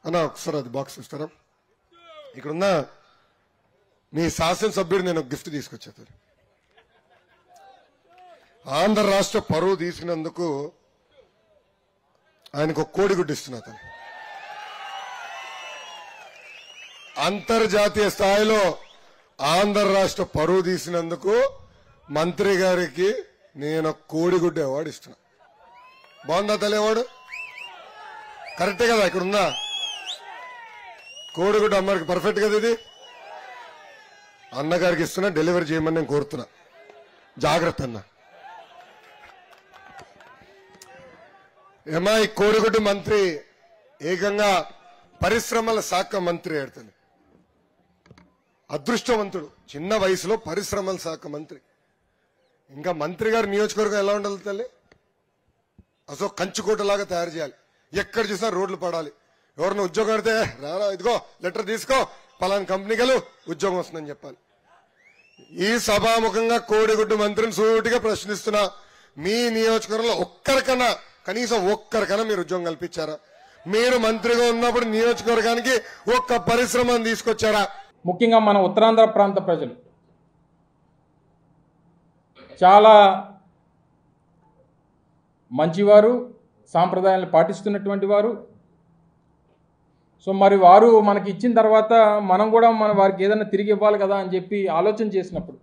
అన్న ఒకసారి అది బాక్స్ ఇస్తారా? ఇక్కడున్న మీ శాసనసభ్యుడు నేను గిఫ్ట్ తీసుకొచ్చేది. ఆంధ్ర రాష్ట్ర పరువు తీసుకున్నందుకు ఆయనకు ఒక కోడిగుడ్డు ఇస్తున్నా. అంతర్జాతీయ స్థాయిలో ఆంధ్ర రాష్ట్ర పరువు తీసినందుకు మంత్రి గారికి నేను కోడిగుడ్డు అవార్డు ఇస్తున్నా. బాగుందా తల్లి అవార్డు? కరెక్టే కదా? ఇక్కడ ఉందా కోడిగుడ్డు? అమ్మకి పర్ఫెక్ట్ కదా ఇది? అన్నగారికి ఇస్తున్నా, డెలివరీ చేయమని నేను కోరుతున్నా. జాగ్రత్త అన్న. ఏమా ఈ కోడిగుడ్డు మంత్రి ఏకంగా పరిశ్రమల శాఖ మంత్రి ఆడుతుంది. అదృష్టవంతుడు, చిన్న వయసులో పరిశ్రమల శాఖ మంత్రి. ఇంకా మంత్రి గారు నియోజకవర్గం ఎలా ఉండాలి తల్లి? అసలు కంచుకోటలాగా తయారు చేయాలి. ఎక్కడ చూసినా రోడ్లు పడాలి. ఎవరిని ఉద్యోగం అడితే రారా ఇదిగో లెటర్ తీసుకో, పలానా కంపెనీకి వెళ్ళు, ఉద్యోగం వస్తుందని చెప్పాలి. ఈ సభాముఖంగా కోడిగుడ్డు మంత్రిని సూటిగా ప్రశ్నిస్తున్నా, మీ నియోజకవర్గంలో ఒక్కరికన్నా, కనీసం ఒక్కరికన్నా మీరు ఉద్యోగం కల్పించారా? మీరు మంత్రిగా ఉన్నప్పుడు నియోజకవర్గానికి ఒక్క పరిశ్రమను తీసుకొచ్చారా? ముఖ్యంగా మన ఉత్తరాంధ్ర ప్రాంత ప్రజలు చాలా మంచివారు, సాంప్రదాయాలను పాటిస్తున్నటువంటి వారు. సో మరి వారు మనకి ఇచ్చిన తర్వాత మనం కూడా వారికి ఏదైనా తిరిగి ఇవ్వాలి కదా అని చెప్పి ఆలోచన చేసినప్పుడు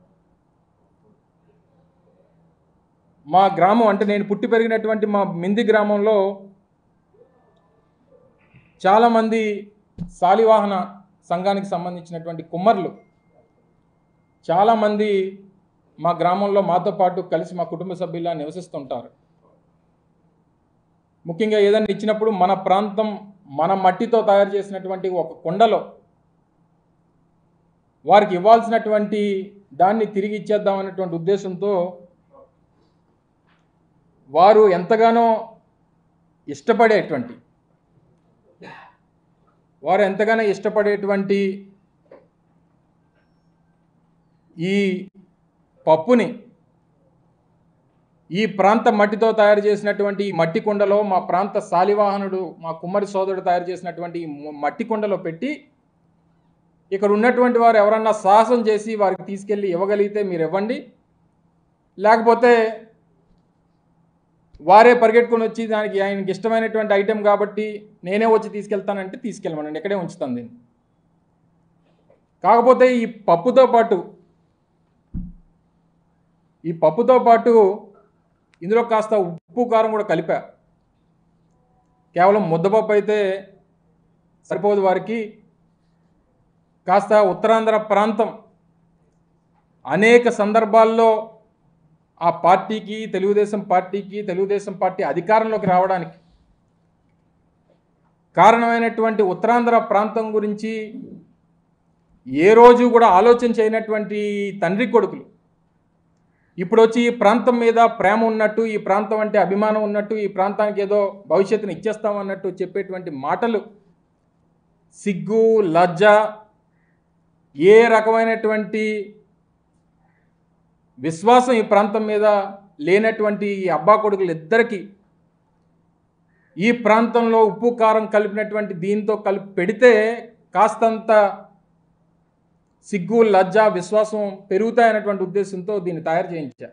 మా గ్రామం, అంటే నేను పుట్టి పెరిగినటువంటి మా మింది గ్రామంలో చాలామంది శాలివాహన సంఘానికి సంబంధించినటువంటి కుమ్మర్లు చాలామంది మా గ్రామంలో మాతో పాటు కలిసి మా కుటుంబ సభ్యులా నివసిస్తుంటారు. ముఖ్యంగా ఏదైనా ఇచ్చినప్పుడు మన ప్రాంతం, మన మట్టితో తయారు చేసినటువంటి ఒక కుండలో వారికి ఇవ్వాల్సినటువంటి దాన్ని తిరిగి ఇచ్చేద్దామనేటువంటి ఉద్దేశంతో వారు ఎంతగానో ఇష్టపడేటువంటి ఈ పప్పుని ఈ ప్రాంత మట్టితో తయారు చేసినటువంటి ఈ మట్టి కుండలో, మా ప్రాంత శాలివాహనుడు, మా కుమ్మరి సోదరుడు తయారు చేసినటువంటి ఈ మట్టి కుండలో పెట్టి, ఇక్కడ ఉన్నటువంటి వారు ఎవరన్నా సాహసం చేసి వారికి తీసుకెళ్ళి ఇవ్వగలిగితే మీరు ఇవ్వండి, లేకపోతే వారే పరిగెట్టుకొని వచ్చి దానికి ఆయనకి ఇష్టమైనటువంటి ఐటెం కాబట్టి నేనే వచ్చి తీసుకెళ్తానంటే తీసుకెళ్ళమనండి, ఇక్కడే ఉంచుతాను దీన్ని. కాకపోతే ఈ పప్పుతో పాటు ఇందులో కాస్త ఉప్పు కారం కూడా కలిపా. కేవలం ముద్దపప్పు అయితే సరిపోదు వారికి. కాస్త ఉత్తరాంధ్ర ప్రాంతం అనేక సందర్భాల్లో ఆ పార్టీకి, తెలుగుదేశం పార్టీ అధికారంలోకి రావడానికి కారణమైనటువంటి ఉత్తరాంధ్ర ప్రాంతం గురించి ఏ రోజు కూడా ఆలోచన చేయనటువంటి తండ్రి కొడుకులు ఇప్పుడు వచ్చి ఈ ప్రాంతం మీద ప్రేమ ఉన్నట్టు, ఈ ప్రాంతం అంటే అభిమానం ఉన్నట్టు, ఈ ప్రాంతానికి ఏదో భవిష్యత్తును ఇచ్చేస్తామన్నట్టు చెప్పేటువంటి మాటలు సిగ్గు, లజ్జ, ఏ రకమైనటువంటి విశ్వాసం ఈ ప్రాంతం మీద లేనటువంటి ఈ అబ్బా కొడుకులు ఇద్దరికీ ఈ ప్రాంతంలో ఉప్పు కారం కలిపినటువంటి దీంతో కలిపి పెడితే కాస్తంత సిగ్గు, లజ్జ, విశ్వాసం పెరుగుతాయనేటువంటి ఉద్దేశంతో దీన్ని తయారు చేయించా.